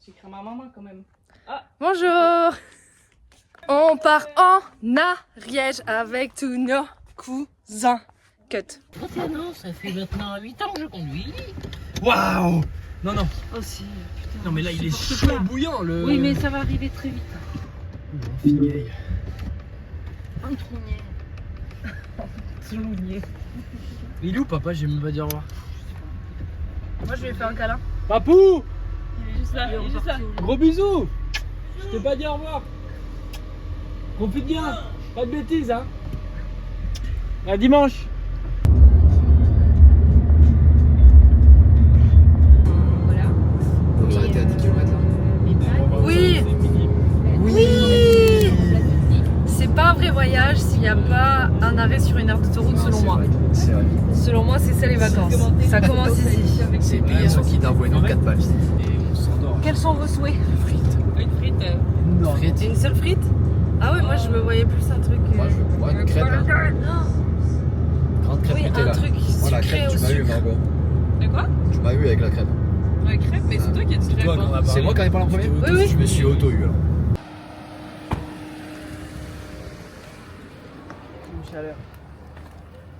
J'écris à ma maman quand même. Ah. Bonjour. On part en Ariège avec tous nos cousins. Cut. Non, ça fait maintenant 8 ans que je conduis. Waouh! Non, non. Oh si, putain. Non, mais là, il est chaud bouillant le. Oui, mais ça va arriver très vite. Figueille. Un trognier. Tlouigné. Il est où, papa? J'ai même pas dit au revoir. Moi je lui ai fait un câlin. Papou! Il est juste là, il est juste là. Gros bisous! Je t'ai pas dit au revoir. Profite bien. Pas de bêtises, hein. À dimanche. Vous arrêtez à 10 km là. Oui. Oui. C'est pas un vrai voyage s'il n'y a pas un arrêt sur une aire d'autoroute selon moi. C'est vrai. Selon moi c'est ça les vacances. Ça commence ici. C'est payé son kit d'un voyant 4 balles. Et on s'endort. Quels sont vos souhaits? Une frite. Non. Frites. Une seule frite? Ah ouais, moi je me voyais plus un truc. Moi je veux une crêpe. Hein. Grande crêpe Oui, un Nutella. truc Moi la sucré crêpe au tu m'as eu sucre. Margot. De quoi? Tu m'as eu avec la crêpe. La crêpe, mais c'est toi qui as dit C'est crêpe. toi qu'on a Hein. parlé. C'est moi qui en ai parlé en premier? Oui, oui. Je me suis auto-eu alors. Une chaleur.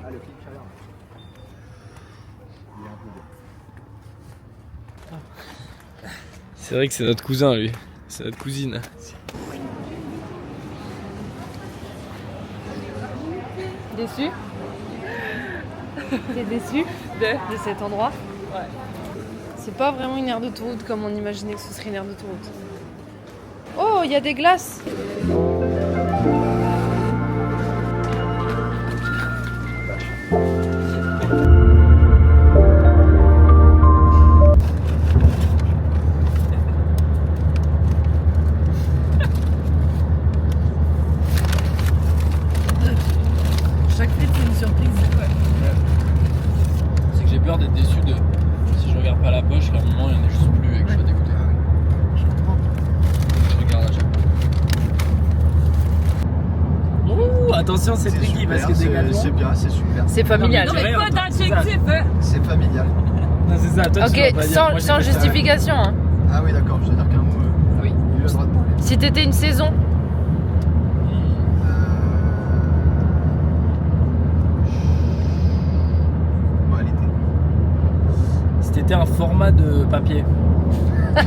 Ah le clip chaleur. Il est un peu bien. C'est vrai que c'est notre cousin, lui. C'est notre cousine. Déçu? T'es déçu de cet endroit? Ouais. C'est pas vraiment une aire d'autoroute comme on imaginait que ce serait une aire d'autoroute. Oh, il y a des glaces! Chaque frite c'est une surprise. C'est que j'ai peur d'être déçu de. Si je regarde pas la poche, qu'à un moment il y en a juste plus et que je sois dégoûté. Je comprends. Je regarde à chaque fois. Ouh, attention, c'est tricky parce que Decathlon. C'est bien, c'est super. C'est familial. Non, mais Ouais, quoi on- d'adjectif? C'est familial. Non, c'est ça, toi, tu Ok, vas pas dire, moi, j'ai sans fait ça. justification. Hein. Ah oui d'accord, je veux dire qu'un mot. Oui. Il a le droit de parler. Si t'étais une saison, Moi l'été. Si t'étais un format de papier, A3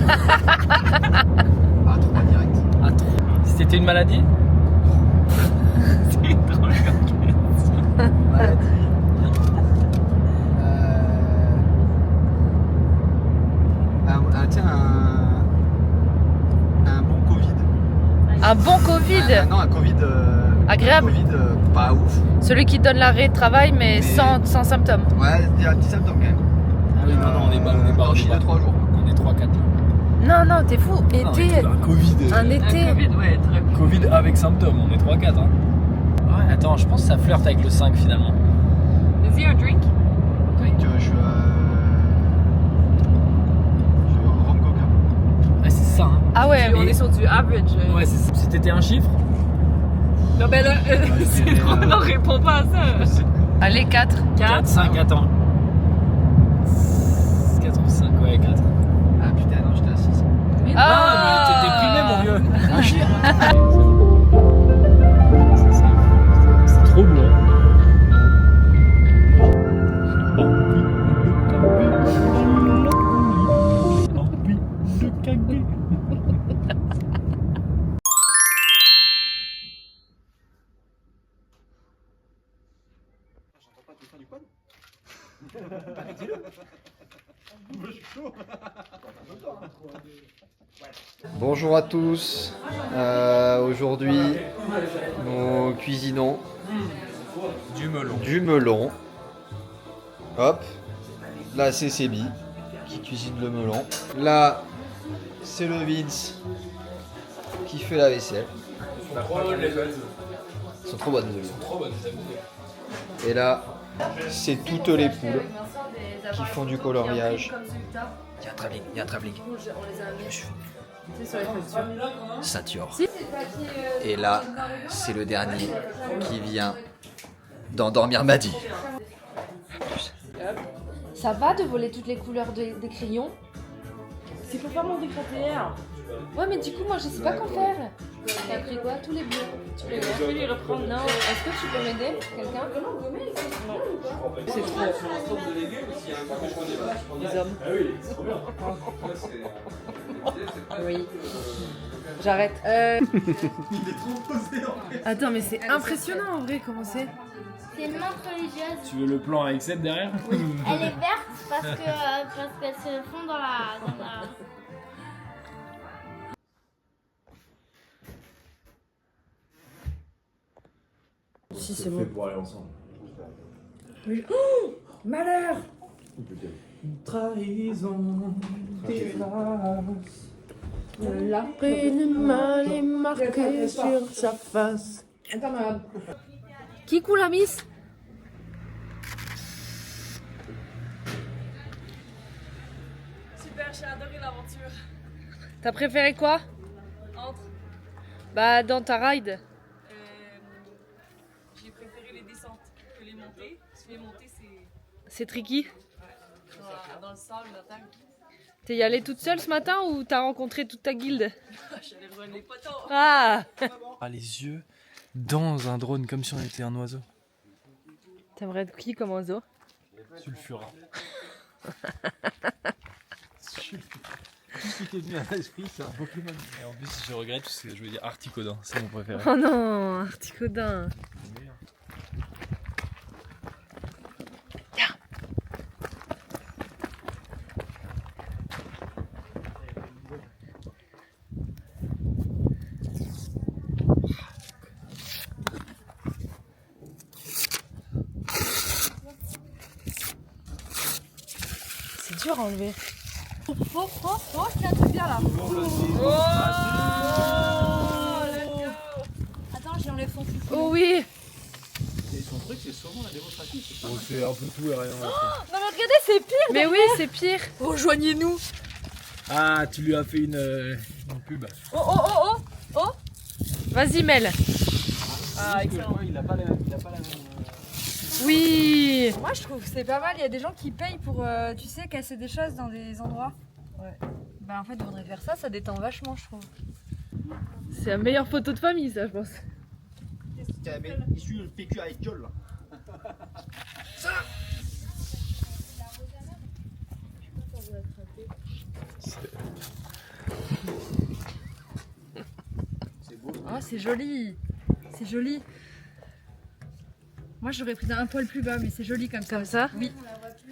direct. à 3. Si t'étais une maladie, C'est trop Maladie. Tiens, un bon Covid. un bon Covid, Non, un Covid. Agréable. Un Covid pas ouf. celui qui donne l'arrêt de travail mais Mais- sans symptômes. Ouais, il y a un petit symptôme quand même. ah oui, non, on est pas, Quand je suis de 3 jours. On est 3-4. Non, non, t'es fou. Été, un Covid. un été. Un Covid, ouais, très bien. Covid avec symptômes, on est 3-4. Hein. Ouais, attends, je pense que ça flirte avec le 5 finalement. Vas-y, un drink. Donc je rhum coca. Ouais, c'est ça. Hein. Ah ouais, On est sur du average. Ouais, c'est ça. Si t'étais un chiffre, Non, mais là, c'est trop. Non, réponds pas à ça. allez 4. 4, 5, attends. 4 ou 5, ouais, 4. Ah putain, non, j'étais à 6. Mais Ah. Ah, mais t'es déprimé, mon vieux. C'est trop beau. Bonjour à tous. Aujourd'hui, nous cuisinons Du melon. du melon. Hop. Là, c'est Sébi qui cuisine le melon. Là, c'est le Vince qui fait la vaisselle. Elles sont trop bonnes les olives. Et là, c'est toutes les poules qui font du coloriage. Il y a un travelling, il y a un travelling. Je me suis Saint-Yor. Et là, c'est le dernier qui vient d'endormir Maddy. Ça va de voler toutes les couleurs des crayons? C'est pour faire mon décrater. Ouais, mais du coup, moi, je sais pas quoi faire. T'as pris quoi? Tous les bleus. Tu peux les reprendre? Non. Est-ce que tu peux m'aider? Quelqu'un? Non. C'est trop. Les hommes. Oui. J'arrête. Attends, mais c'est impressionnant en vrai, comment c'est? C'est une montre religieuse. Tu veux le plan avec Seb derrière? Elle est verte parce qu'elle se fond dans la... Si, c'est bon. Pour aller ensemble. Oh, malheur! Trahison, terrasse. La peine mal est marquée sur sa face. Attends, malade. Qui coule la miss? Super, j'ai adoré l'aventure. T'as préféré quoi? Entre, Bah, dans ta ride. j'ai préféré les descentes que les montées. Parce que les montées, c'est C'est tricky. dans le sable, la table. T'es y allée toute seule ce matin ou t'as rencontré toute ta guilde? J'allais rejoindre les potos. Ah! Les yeux dans un drone comme si on était un oiseau. T'aimerais être qui comme oiseau? Sulfura. Tout ce qui est venu à l'esprit, c'est un Pokémon. Et en plus, je regrette parce que je veux dire Articodin, c'est mon préféré. Oh non, Articodin. C'est dur à enlever. Oh, il y a un truc bien là. Attends, j'y enlève son foufou. Oh oui! Et son truc, c'est souvent la démonstration. Bon, c'est un peu tout et rien. Non mais regardez, c'est pire. Mais oui, c'est pire. Rejoignez-nous. Ah, tu lui as fait une pub. Vas-y, Mel. Ah, excellent. Il a pas la même. Oui! Moi je trouve que c'est pas mal, il y a des gens qui payent pour, tu sais, casser des choses dans des endroits. Ouais. Bah en fait, il faudrait faire ça, ça détend vachement je trouve. C'est la meilleure photo de famille, ça, je pense. Issu le PQ avec gueule là. Oh c'est joli, c'est joli. Moi j'aurais pris un poil plus bas, mais c'est joli comme ça. Comme ça? Oui,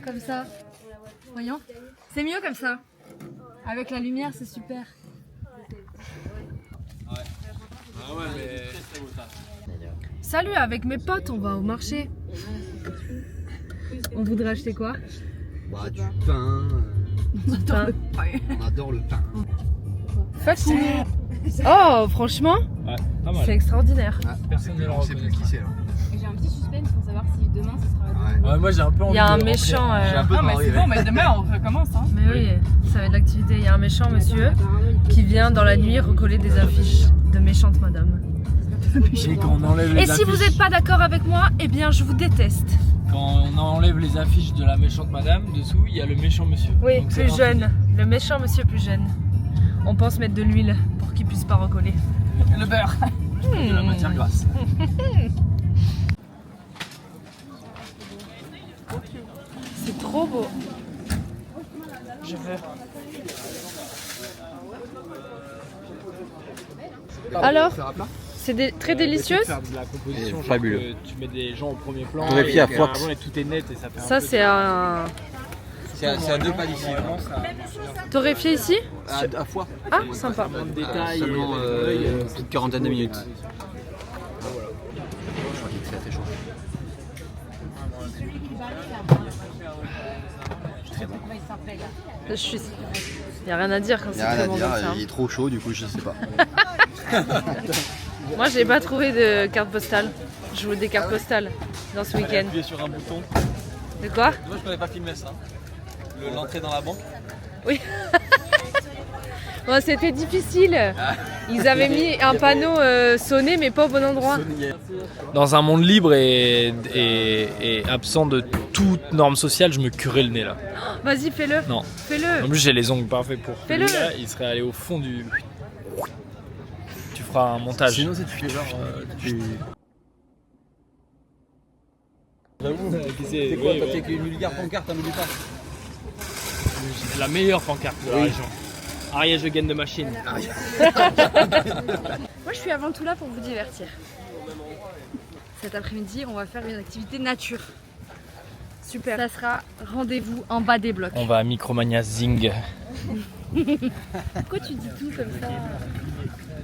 comme ça. Voyons. C'est mieux comme ça. Avec la lumière, c'est super. Ah ouais, mais. Salut, avec mes potes, on va au marché. On voudrait acheter quoi? Bah du pain. Pain. On adore le pain. Facile. Oh, franchement, Ouais, pas mal. c'est extraordinaire. Personne ne le On sait plus qui c'est là. J'ai un petit suspense pour savoir si demain ce sera. Ouais, moi j'ai un peu envie Il y a un de méchant. J'ai un peu de marre, ouais. mais demain on recommence. Hein. Mais oui, ça va être l'activité. Il y a un méchant monsieur qui vient dans la nuit recoller des affiches de méchantes madame. Et quand on enlève les Et si vous affiches- n'êtes pas d'accord avec moi, eh bien je vous déteste. Quand on enlève les affiches de la méchante madame, dessous il y a le méchant monsieur. Oui, Donc, c'est plus un- jeune. Le méchant monsieur plus jeune. On pense mettre de l'huile pour qu'il puisse pas recoller. Le beurre. de la matière grasse. C'est trop beau. Je veux. Alors, c'est très délicieux. Faire de la composition, Et genre fabuleux. que tu mets des gens au premier plan. Torréfié et à que Fox. avant, et tout est net et ça fait un Ça, peu c'est de- un C'est à deux pas d'ici. Vraiment, ça torréfié ici. À foire. Ah, sympa. manque de détails. Seulement et l'œil, une petite quarantaine de minutes. Je crois qu'il est très chaud. Je suis. Y a rien à dire quand Il c'est n'y a rien très à bon dire, comme ça. il est trop chaud, du coup je sais pas. Moi, j'ai pas trouvé de carte postale. Je voulais des cartes postales dans ce week-end. Appuyer sur un bouton. De quoi? Moi, je connais pas filmer ça. L'entrée dans la banque. Oui. Bon, c'était difficile. Ils avaient mis un panneau sonné mais pas au bon endroit. Dans un monde libre et absent de toute norme sociale, je me curais le nez là. Vas-y, fais-le. Non. Fais-le. En plus, j'ai les ongles parfaits pour. Fais-le. Là, il serait allé au fond du. Tu feras un montage. Sinon, c'est tu fais genre. J'avoue, c'est quoi? Toi, t'es qu'une vulgaire pancarte, t'en oublie pas. La meilleure pancarte de la région. Ariège gain de machine. Moi, je suis avant tout là pour vous divertir. Cet après-midi, on va faire une activité nature. Super. Ça sera rendez-vous en bas des blocs. On va à Micromania Zing. Pourquoi tu dis tout comme ça?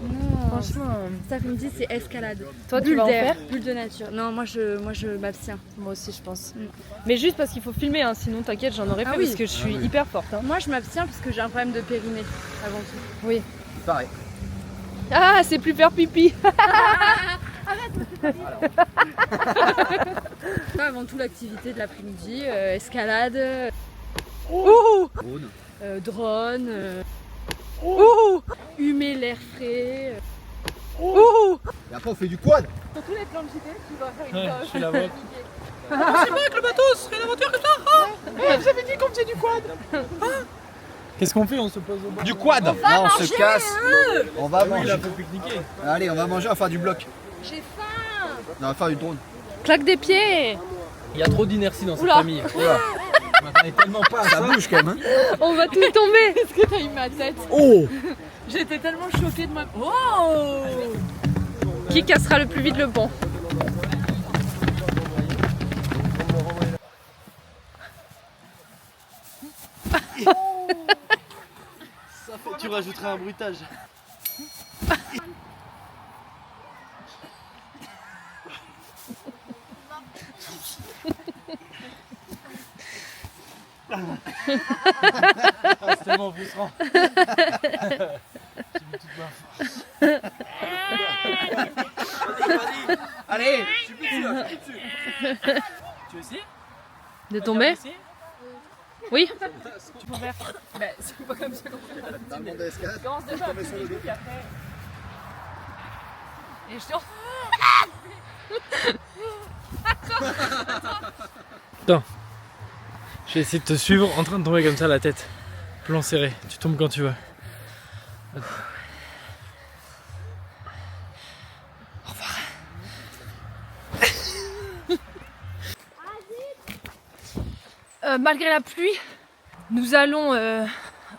Non, franchement, cet après-midi, c'est escalade. Toi, tu Bulle vas en d'air, faire? bulle de nature. Non, moi, je m'abstiens. Moi aussi, je pense. Mais juste parce qu'il faut filmer, hein, sinon t'inquiète, j'en aurais fait oui. parce que je suis hyper forte. Hein. Moi, je m'abstiens parce que j'ai un problème de périnée, avant tout. Oui. Pareil. Ah, c'est plus faire pipi. Avant tout, l'activité de l'après-midi, escalade, drone, humer l'air frais. Et après, on fait du quad. Sur tous les plans de JT, tu vas faire une Ouais, je suis la voix. Qu'est-ce qu'on fait? On se pose au bord. Du quad. Non, on se casse. On va Oui, manger. là, faut pique-niquer. Allez, on va manger, on va faire du bloc. J'ai faim. Non, on va faire du drone. Claque des pieds. Il y a trop d'inertie dans cette Oula. famille. Oula. Je m'attendais tellement pas à Ça ça. bouge quand même. Hein. On va tous tomber. Est-ce que t'as eu ma tête? Oh! J'étais tellement choquée de ma... Oh! Qui cassera le plus vite le pont? Tu rajouterais un bruitage. C'est tellement frustrant. Allez. Je suis plus dessus, là, je suis plus dessus. Tu veux essayer? De tomber? Oui. Bah, c'est pas comme ça qu'on fait. Dans le monde de l'escalade. Commence déjà à appuyer dessus, puis après... Et je te... Je vais essayer de te suivre en train de tomber comme ça la tête. Plan serré. Tu tombes quand tu veux. Malgré la pluie, nous allons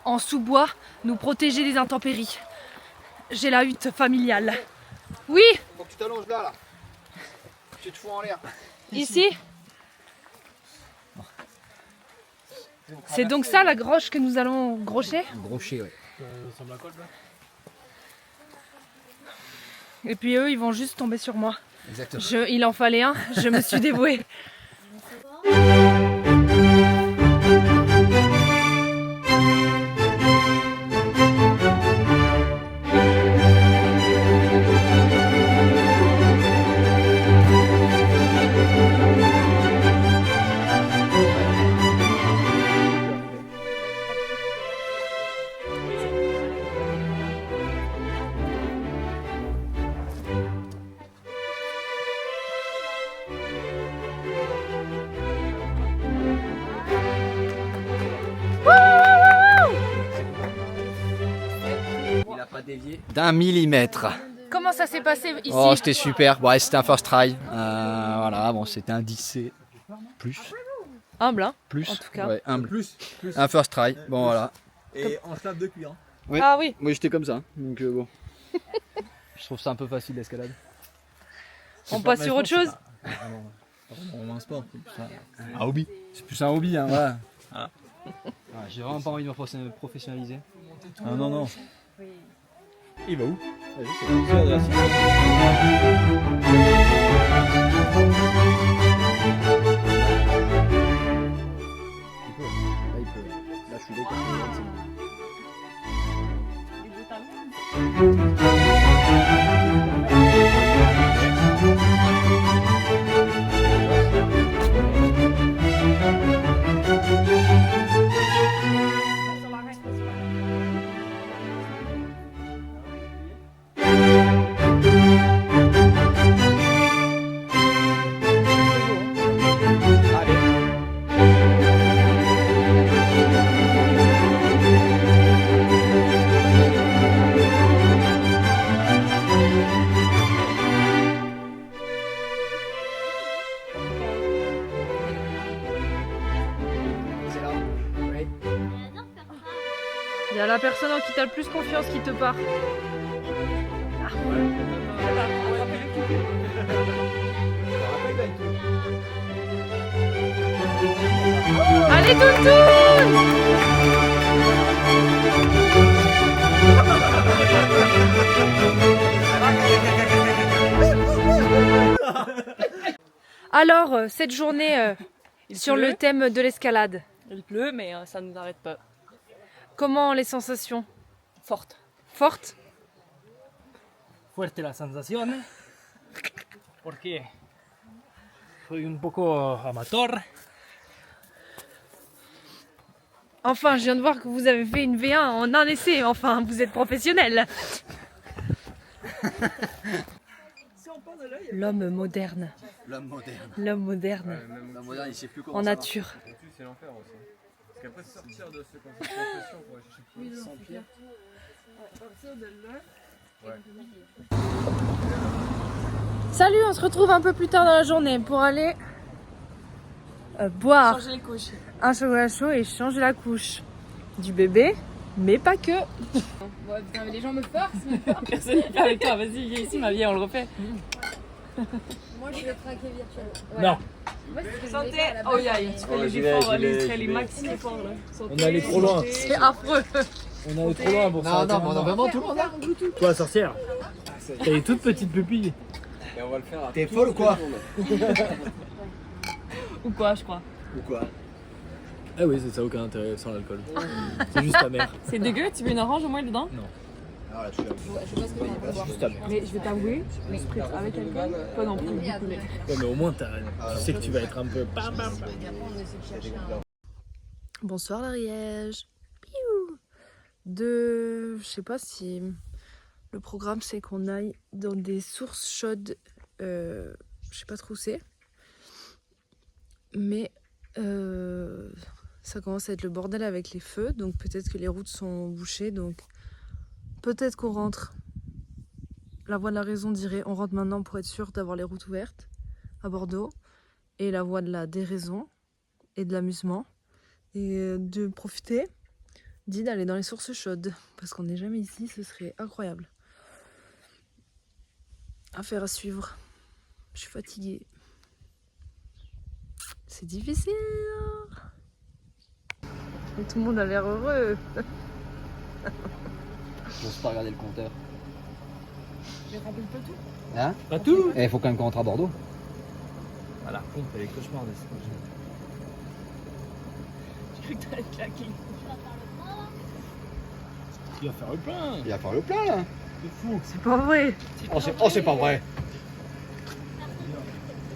en sous-bois nous protéger des intempéries. J'ai la hutte familiale. Oui, Faut que tu t'allonges là. Tu te fous en l'air. ici. C'est donc ça la groche que nous allons grocher. Grocher, ouais. Ça ressemble à quoi le plat? Et puis eux, ils vont juste tomber sur moi. Exactement. Il en fallait un, je me suis dévouée. Il a pas dévié d'1 millimètre. Comment ça s'est passé ici? Oh, c'était super. Bon, ouais, c'était un first try. Voilà, bon, c'était un 10C. Plus. Humble, hein? Plus. En tout cas. Ouais, humble. Plus. Un first try. Bon, voilà. Et en slab de cuir. Oui. Ah oui. Moi, j'étais comme ça. Donc, bon. Je trouve ça un peu facile l'escalade. On passe sur autre chose? On un sport. Un hobby. C'est plus un hobby, hein, voilà. J'ai vraiment pas envie de me professionnaliser. Ah non, non. Il va où? Là, il peut. Là, je suis déconcentré. Il y a la personne en qui t'as le plus confiance qui te part. Allez, Toutoun! Alors, cette journée sur le thème de l'escalade, Il pleut, mais ça ne nous arrête pas. comment les sensations? Forte. Fortes? Fuerte la sensación. Porque soy un poco amateur. Enfin, je viens de voir que vous avez fait une V1 en un essai. Enfin, vous êtes professionnel. L'homme moderne. L'homme moderne. L'homme moderne. L'homme moderne, il sait plus comment En ça nature. C'est l'enfer aussi. Parce qu'après, sortir de ce concept de pression pour aller chercher sans pied. Salut, on se retrouve un peu plus tard dans la journée pour aller boire Changer les couches. un chocolat chaud et changer la couche du bébé, mais pas que. Ouais, putain, mais les gens me forcent. Personne n'est pas avec toi. Vas-y, viens ici, ma vieille, on le refait. Moi, je vais traquer virtuel. Non, Moi, c'est ce que je voulais Santé. faire à la base. Oh, aïe, tu fais les efforts, les max efforts là. Santé. on est allé trop loin. C'est affreux. On est allé trop loin pour ça. Non, mais on a vraiment tout le monde là. Toi, sorcière. T'as des toutes petites pupilles. Et on va le faire à T'es folle ou quoi? Ou quoi, je crois. Ou quoi? Ah oui, c'est ça, aucun intérêt sans l'alcool. C'est juste ta mère. C'est dégueu, tu veux une orange au moins dedans? Ah, là, je suis là. C'est juste ta mère. Mais je vais t'avouer, le spritz avec alcool, pas non plus. Ouais, mais au moins, tu sais que tu vas être un peu. Bonsoir l'Ariège. Piou. Je sais pas si le programme c'est qu'on aille dans des sources chaudes. Je sais pas trop où c'est. Mais ça commence à être le bordel avec les feux. Donc peut-être que les routes sont bouchées. Donc peut-être qu'on rentre. La voie de la raison dirait on rentre maintenant pour être sûr d'avoir les routes ouvertes à Bordeaux. Et la voie de la déraison et de l'amusement. Et de profiter, dit d'aller dans les sources chaudes. Parce qu'on n'est jamais ici, ce serait incroyable. Affaire à suivre. Je suis fatiguée. C'est difficile. Et tout le monde a l'air heureux. J'ose pas regarder le compteur. J'ai rempli pas tout. Hein? Pas tout. Eh, faut quand même qu'on rentre à Bordeaux. Ah, la pompe, elle est cauchemardesque. J'ai cru que t'allais claquer. Il va faire le plein. Il va faire le plein là. C'est fou. C'est pas vrai. Oh, c'est pas vrai.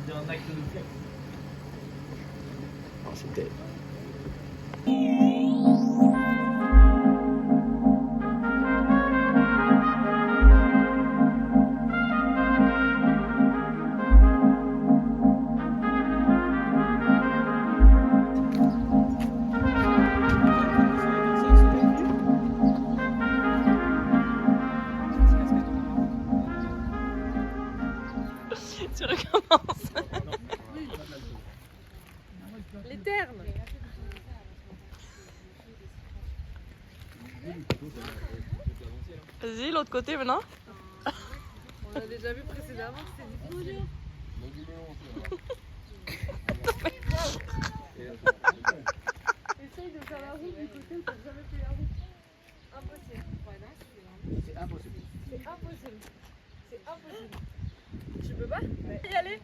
C'est un acte de foi. Oh, c'était. Tu recommences. Les termes. Vas-y, l'autre côté maintenant. On a déjà vu précédemment que c'était difficile. Essaye de faire la route du côté où t'as jamais fait la route. Impossible. C'est impossible. C'est impossible. C'est impossible. Tu peux pas y aller?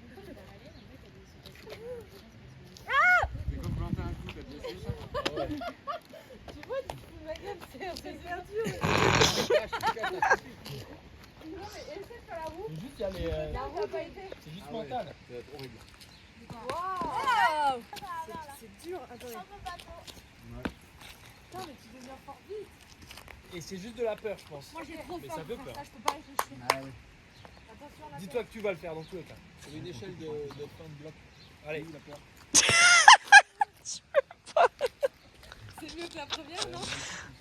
Tu vois, tu te fous de ma gueule, c'est super dur. Non mais essaie de faire la route. C'est juste, il y a les. La route n'a pas été. C'est juste mental. Waouh. C'est dur. Attendez. Putain, mais tu deviens fort vite. Et c'est juste de la peur, je pense. Moi j'ai trop Mais peur ça de fait faire peur. ça, je peux pas réfléchir. Ah oui. Attention la Dis-toi que tu vas le faire dans tous les cas. C'est une échelle de fin de bloc. Allez, la peur. C'est mieux que la première, non?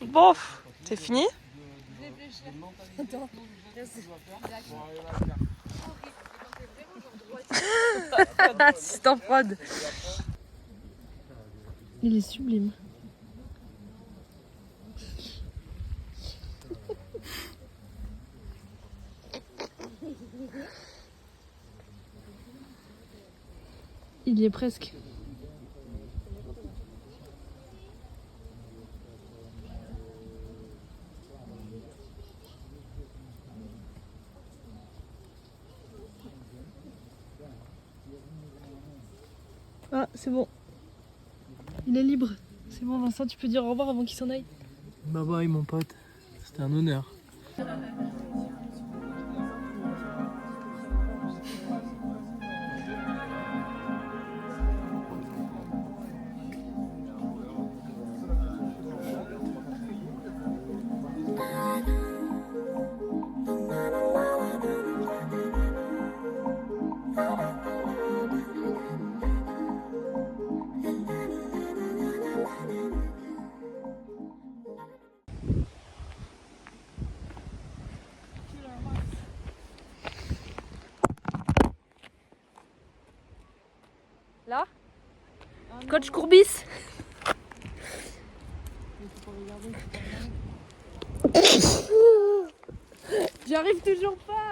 Bon, c'est fini. Réfléchir. Attends. Assistant prod. Il est sublime. Il y est presque. Ah, c'est bon. Il est libre. C'est bon, Vincent, tu peux dire au revoir avant qu'il s'en aille. Bye bye mon pote, c'était un honneur. Là, coach Courbis. J'arrive toujours pas.